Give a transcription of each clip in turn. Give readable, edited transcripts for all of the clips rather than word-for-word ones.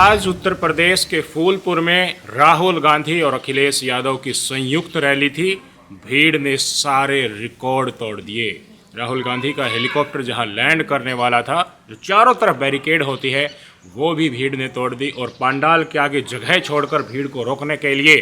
आज उत्तर प्रदेश के फूलपुर में राहुल गांधी और अखिलेश यादव की संयुक्त रैली थी। भीड़ ने सारे रिकॉर्ड तोड़ दिए। राहुल गांधी का हेलीकॉप्टर जहां लैंड करने वाला था, जो चारों तरफ बैरिकेड होती है, वो भी भीड़ ने तोड़ दी। और पंडाल के आगे जगह छोड़कर भीड़ को रोकने के लिए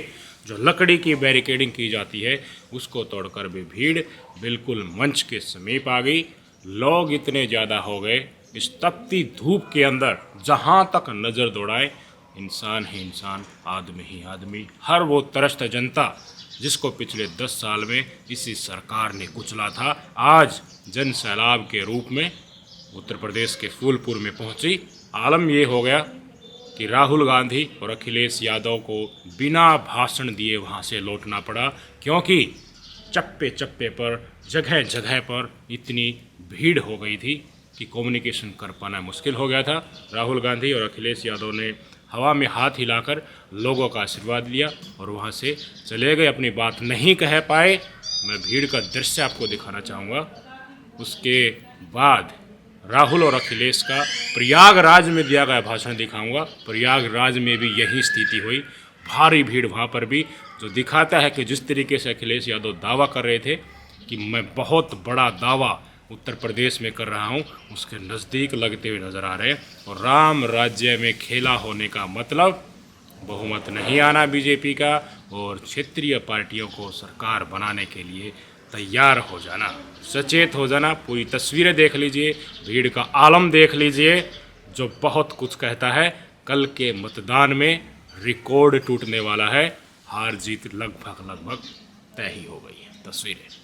जो लकड़ी की बैरिकेडिंग की जाती है, उसको तोड़कर भी भीड़ बिल्कुल मंच के समीप आ गई। लोग इतने ज़्यादा हो गए, इस तपती धूप के अंदर जहाँ तक नज़र दौड़ाए इंसान ही इंसान, आदमी ही आदमी। हर वो त्रस्त जनता जिसको पिछले 10 साल में इसी सरकार ने कुचला था, आज जन सैलाब के रूप में उत्तर प्रदेश के फूलपुर में पहुंची। आलम ये हो गया कि राहुल गांधी और अखिलेश यादव को बिना भाषण दिए वहां से लौटना पड़ा, क्योंकि चप्पे चप्पे पर, जगह जगह पर इतनी भीड़ हो गई थी कि कम्युनिकेशन कर पाना मुश्किल हो गया था। राहुल गांधी और अखिलेश यादव ने हवा में हाथ हिलाकर लोगों का आशीर्वाद लिया और वहां से चले गए। अपनी बात नहीं कह पाए। मैं भीड़ का दृश्य आपको दिखाना चाहूँगा। उसके बाद राहुल और अखिलेश का प्रयागराज में दिया गया भाषण दिखाऊंगा। प्रयागराज में भी यही स्थिति हुई, भारी भीड़ वहाँ पर भी, जो दिखाता है कि जिस तरीके से अखिलेश यादव दावा कर रहे थे कि मैं बहुत बड़ा दावा उत्तर प्रदेश में कर रहा हूँ, उसके नज़दीक लगते हुए नज़र आ रहे हैं। और राम राज्य में खेला होने का मतलब बहुमत नहीं आना बीजेपी का, और क्षेत्रीय पार्टियों को सरकार बनाने के लिए तैयार हो जाना, सचेत हो जाना। पूरी तस्वीरें देख लीजिए, भीड़ का आलम देख लीजिए, जो बहुत कुछ कहता है। कल के मतदान में रिकॉर्ड टूटने वाला है। हार जीत लगभग तय ही हो गई है। तस्वीरें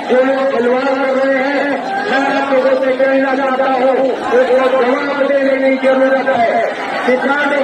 जो लोग खिलवाड़ कर रहे हैं, मैं आप लोगों से कहना चाहता हूँ, उसको जवाब देने की जरूरत है। किसान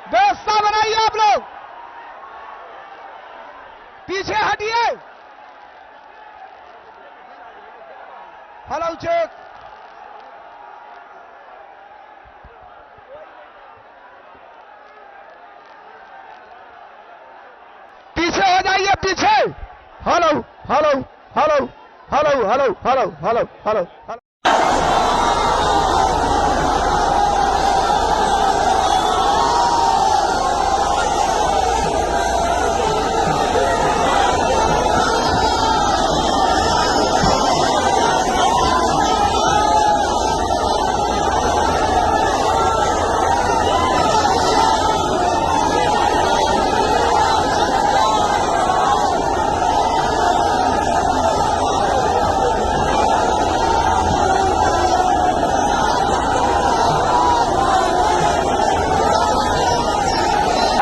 व्यवस्था बनाइए, आप लोग पीछे हटिए। हेलो चेक, पीछे हो जाइए, पीछे। Hello hello hello hello hello hello hello hello hello.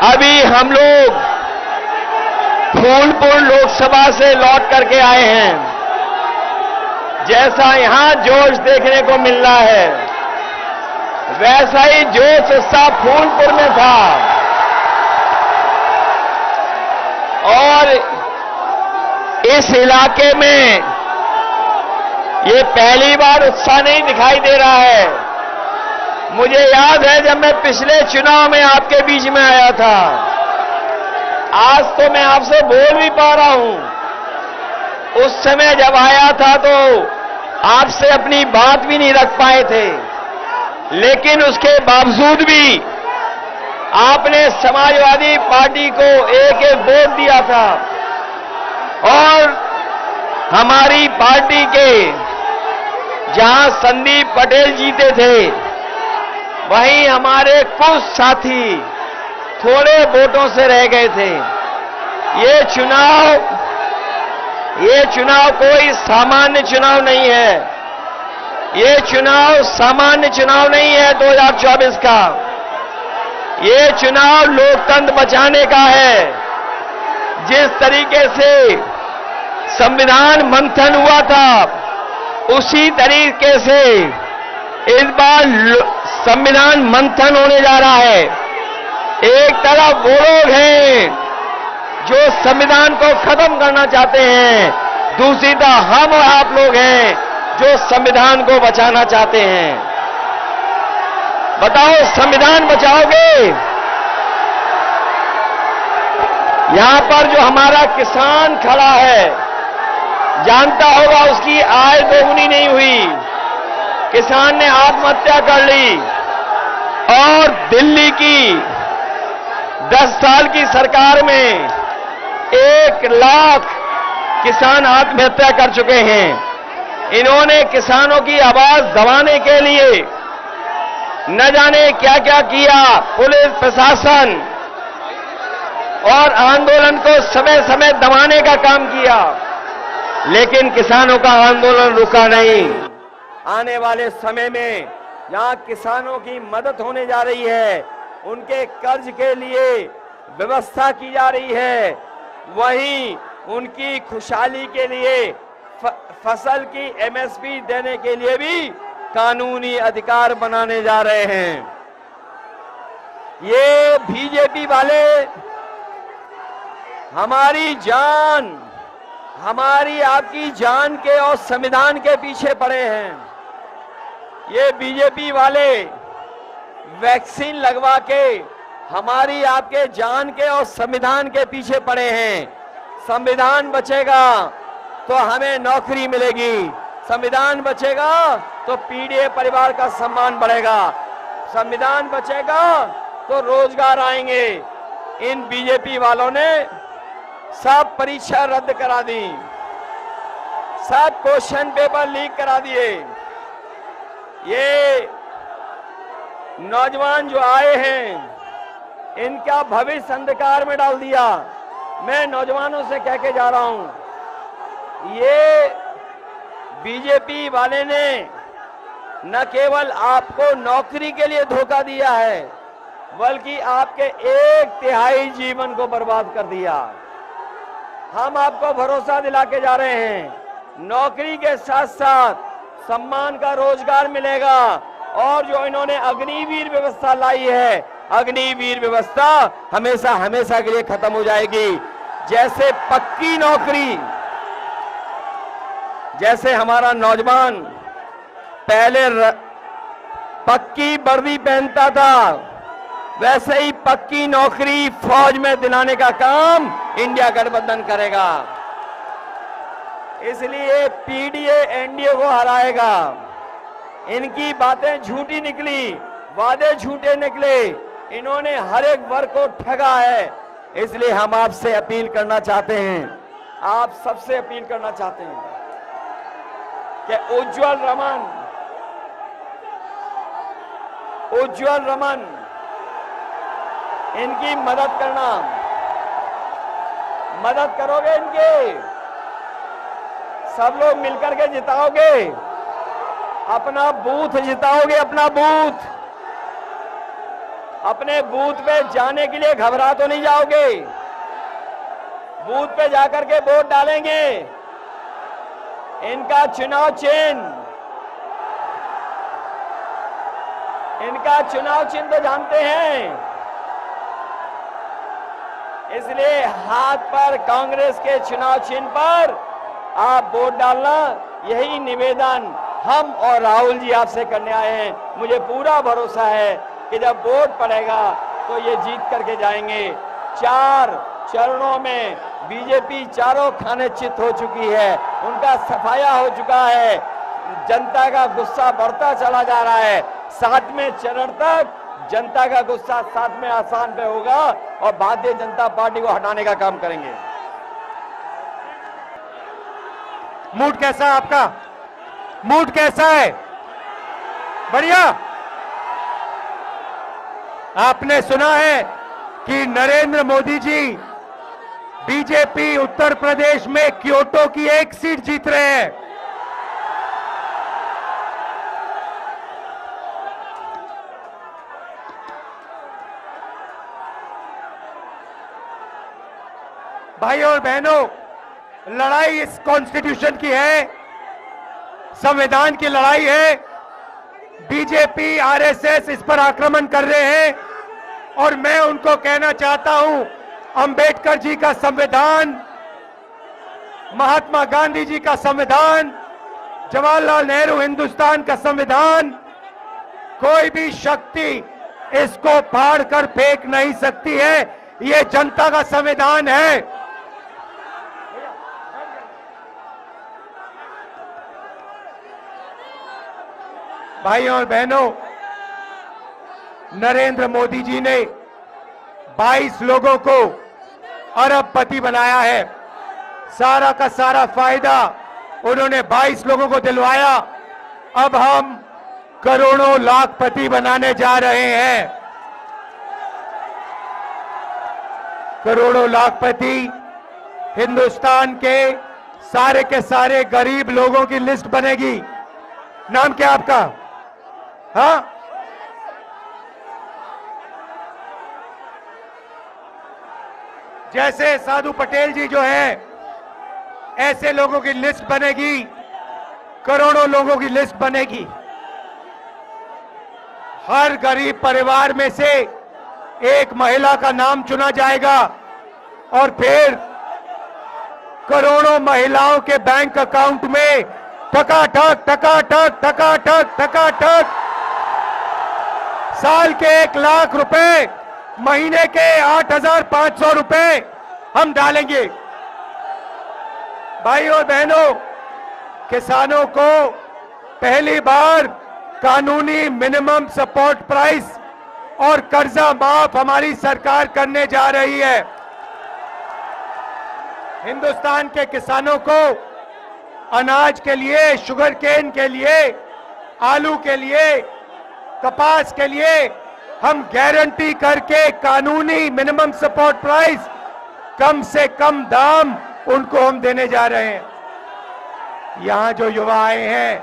अभी हम लोग फूलपुर लोकसभा से लौट करके आए हैं। जैसा यहां जोश देखने को मिल रहा है, वैसा ही जोश उत्साह फूलपुर में था। और इस इलाके में ये पहली बार उत्साह नहीं दिखाई दे रहा है। मुझे याद है जब मैं पिछले चुनाव में आपके बीच में आया था, आज तो मैं आपसे बोल भी पा रहा हूं। उस समय जब आया था तो आपसे अपनी बात भी नहीं रख पाए थे, लेकिन उसके बावजूद भी आपने समाजवादी पार्टी को एक एक वोट दिया था और हमारी पार्टी के जहां संदीप पटेल जीते थे, वहीं हमारे कुछ साथी थोड़े वोटों से रह गए थे। ये चुनाव कोई सामान्य चुनाव नहीं है। ये चुनाव सामान्य चुनाव नहीं है 2024 का। ये चुनाव लोकतंत्र बचाने का है। जिस तरीके से संविधान मंथन हुआ था, उसी तरीके से इस बार संविधान मंथन होने जा रहा है। एक तरफ वो लोग हैं जो संविधान को खत्म करना चाहते हैं, दूसरी तरफ हम और आप लोग हैं जो संविधान को बचाना चाहते हैं। बताओ, संविधान बचाओगे? यहां पर जो हमारा किसान खड़ा है, जानता होगा उसकी आय दोगुनी नहीं हुई। किसान ने आत्महत्या कर ली और दिल्ली की 10 साल की सरकार में 1 लाख किसान आत्महत्या कर चुके हैं। इन्होंने किसानों की आवाज दबाने के लिए न जाने क्या क्या किया। पुलिस प्रशासन और आंदोलन को समय समय दबाने का काम किया, लेकिन किसानों का आंदोलन रुका नहीं। आने वाले समय में जहां किसानों की मदद होने जा रही है, उनके कर्ज के लिए व्यवस्था की जा रही है, वहीं उनकी खुशहाली के लिए फसल की एमएसपी देने के लिए भी कानूनी अधिकार बनाने जा रहे हैं। ये बीजेपी वाले हमारी जान, हमारी आपकी जान के और संविधान के पीछे पड़े हैं। ये बीजेपी वाले वैक्सीन लगवा के हमारी आपके जान के और संविधान के पीछे पड़े हैं। संविधान बचेगा तो हमें नौकरी मिलेगी, संविधान बचेगा तो पीड़ित परिवार का सम्मान बढ़ेगा, संविधान बचेगा तो रोजगार आएंगे। इन बीजेपी वालों ने सब परीक्षा रद्द करा दी, सब क्वेश्चन पेपर लीक करा दिए। ये नौजवान जो आए हैं, इनका भविष्य अंधकार में डाल दिया। मैं नौजवानों से कह के जा रहा हूं, ये बीजेपी वाले ने न केवल आपको नौकरी के लिए धोखा दिया है, बल्कि आपके 1/3 जीवन को बर्बाद कर दिया। हम आपको भरोसा दिला के जा रहे हैं, नौकरी के साथ साथ सम्मान का रोजगार मिलेगा। और जो इन्होंने अग्निवीर व्यवस्था लाई है, अग्निवीर व्यवस्था हमेशा हमेशा के लिए खत्म हो जाएगी। जैसे पक्की नौकरी, जैसे हमारा नौजवान पहले पक्की वर्दी पहनता था, वैसे ही पक्की नौकरी फौज में दिलाने का काम इंडिया गठबंधन करेगा। इसलिए पीडीए एनडीए को हराएगा। इनकी बातें झूठी निकली, वादे झूठे निकले, इन्होंने हर एक वर्ग को ठगा है। इसलिए हम आपसे अपील करना चाहते हैं, आप सबसे अपील करना चाहते हैं कि उज्जवल रमन इनकी मदद करना, मदद करोगे इनके? सब लोग मिलकर के जिताओगे, अपना बूथ जिताओगे, अपना बूथ। अपने बूथ पे जाने के लिए घबरा तो नहीं जाओगे, बूथ पे जाकर के वोट डालेंगे। इनका चुनाव चिन्ह तो जानते हैं, इसलिए हाथ पर कांग्रेस के चुनाव चिन्ह पर आप वोट डालना, यही निवेदन हम और राहुल जी आपसे करने आए हैं। मुझे पूरा भरोसा है कि जब वोट पड़ेगा तो ये जीत करके जाएंगे। 4 चरणों में बीजेपी चारों खाने चित हो चुकी है, उनका सफाया हो चुका है। जनता का गुस्सा बढ़ता चला जा रहा है। 7वें चरण तक जनता का गुस्सा 7वें आसान पे होगा और भारतीय जनता पार्टी को हटाने का काम करेंगे। मूड कैसा है आपका? मूड कैसा है? बढ़िया। आपने सुना है कि नरेंद्र मोदी जी बीजेपी उत्तर प्रदेश में क्योटो की 1 सीट जीत रहे हैं। भाइयों और बहनों, लड़ाई इस कॉन्स्टिट्यूशन की है, संविधान की लड़ाई है। बीजेपी आरएसएस इस पर आक्रमण कर रहे हैं और मैं उनको कहना चाहता हूं, अंबेडकर जी का संविधान, महात्मा गांधी जी का संविधान, जवाहरलाल नेहरू हिंदुस्तान का संविधान, कोई भी शक्ति इसको फाड़ कर फेंक नहीं सकती है। ये जनता का संविधान है। भाइयों और बहनों, नरेंद्र मोदी जी ने 22 लोगों को अरबपति बनाया है। सारा का सारा फायदा उन्होंने 22 लोगों को दिलवाया। अब हम करोड़ों लाखपति बनाने जा रहे हैं। करोड़ों लाखपति हिंदुस्तान के सारे गरीब लोगों की लिस्ट बनेगी। नाम क्या आपका? हाँ, जैसे साधु पटेल जी जो हैं, ऐसे लोगों की लिस्ट बनेगी, करोड़ों लोगों की लिस्ट बनेगी। हर गरीब परिवार में से एक महिला का नाम चुना जाएगा और फिर करोड़ों महिलाओं के बैंक अकाउंट में टकाटक टकाटक टकाटक टकाटक साल के 1 लाख रुपए, महीने के 8,500 रुपए हम डालेंगे। भाइयों और बहनों, किसानों को पहली बार कानूनी मिनिमम सपोर्ट प्राइस और कर्जा माफ हमारी सरकार करने जा रही है। हिंदुस्तान के किसानों को अनाज के लिए, शुगर केन के लिए, आलू के लिए, कपास के लिए हम गारंटी करके कानूनी मिनिमम सपोर्ट प्राइस, कम से कम दाम उनको हम देने जा रहे हैं। यहां जो युवा आए हैं,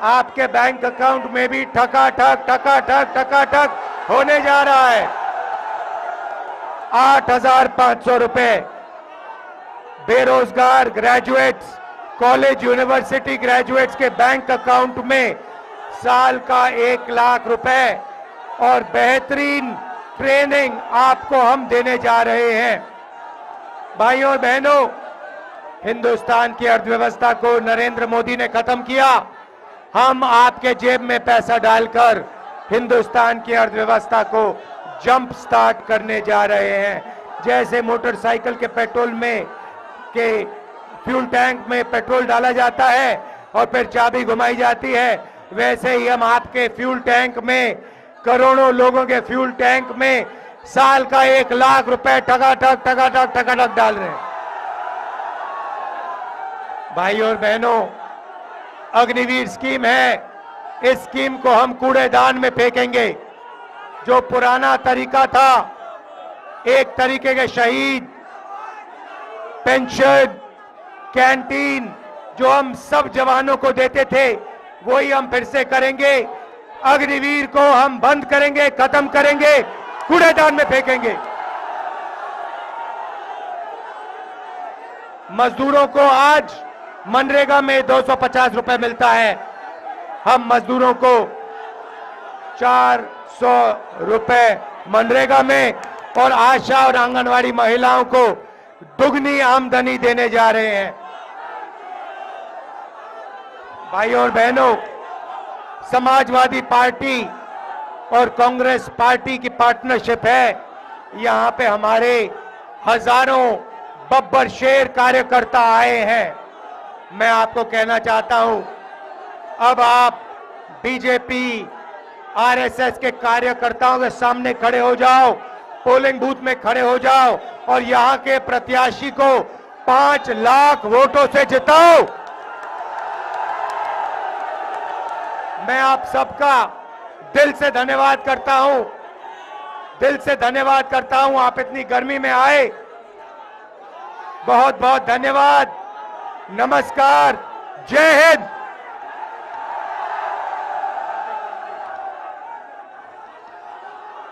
आपके बैंक अकाउंट में भी ठकाठक ठकाठक ठकाठक होने जा रहा है। 8,500 रुपए बेरोजगार ग्रेजुएट्स, कॉलेज यूनिवर्सिटी ग्रेजुएट्स के बैंक अकाउंट में साल का 1 लाख रुपए और बेहतरीन ट्रेनिंग आपको हम देने जा रहे हैं। भाइयों और बहनों, हिंदुस्तान की अर्थव्यवस्था को नरेंद्र मोदी ने खत्म किया। हम आपके जेब में पैसा डालकर हिंदुस्तान की अर्थव्यवस्था को जंप स्टार्ट करने जा रहे हैं। जैसे मोटरसाइकिल के पेट्रोल में के फ्यूल टैंक में पेट्रोल डाला जाता है और फिर चाबी घुमाई जाती है, वैसे ही हम आपके फ्यूल टैंक में, करोड़ों लोगों के फ्यूल टैंक में साल का 1 लाख रुपए टकाटक टकाटक टकाटक डाल रहे हैं। भाइयों और बहनों, अग्निवीर स्कीम है, इस स्कीम को हम कूड़ेदान में फेंकेंगे। जो पुराना तरीका था, एक तरीके के शहीद, पेंशन, कैंटीन जो हम सब जवानों को देते थे, वही हम फिर से करेंगे। अग्निवीर को हम बंद करेंगे, खत्म करेंगे, कूड़ेदान में फेंकेंगे। मजदूरों को आज मनरेगा में 250 रुपए मिलता है। हम मजदूरों को 400 रुपए मनरेगा में और आशा और आंगनवाड़ी महिलाओं को दुगनी आमदनी देने जा रहे हैं। भाइयों और बहनों, समाजवादी पार्टी और कांग्रेस पार्टी की पार्टनरशिप है। यहां पे हमारे हजारों बब्बर शेर कार्यकर्ता आए हैं। मैं आपको कहना चाहता हूं, अब आप बीजेपी आरएसएस के कार्यकर्ताओं के सामने खड़े हो जाओ, पोलिंग बूथ में खड़े हो जाओ और यहां के प्रत्याशी को 5 लाख वोटों से जिताओ। मैं आप सबका दिल से धन्यवाद करता हूं, दिल से धन्यवाद करता हूं। आप इतनी गर्मी में आए, बहुत बहुत धन्यवाद। नमस्कार, जय हिंद।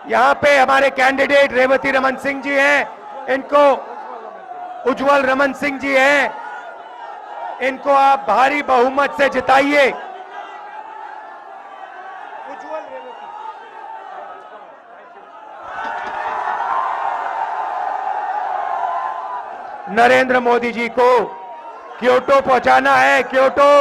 यहां पे हमारे कैंडिडेट रेवती रमन सिंह जी हैं, इनको उज्जवल रमन सिंह जी हैं, इनको आप भारी बहुमत से जिताइए। नरेंद्र मोदी जी को क्योटो पहुंचाना है, क्योटो।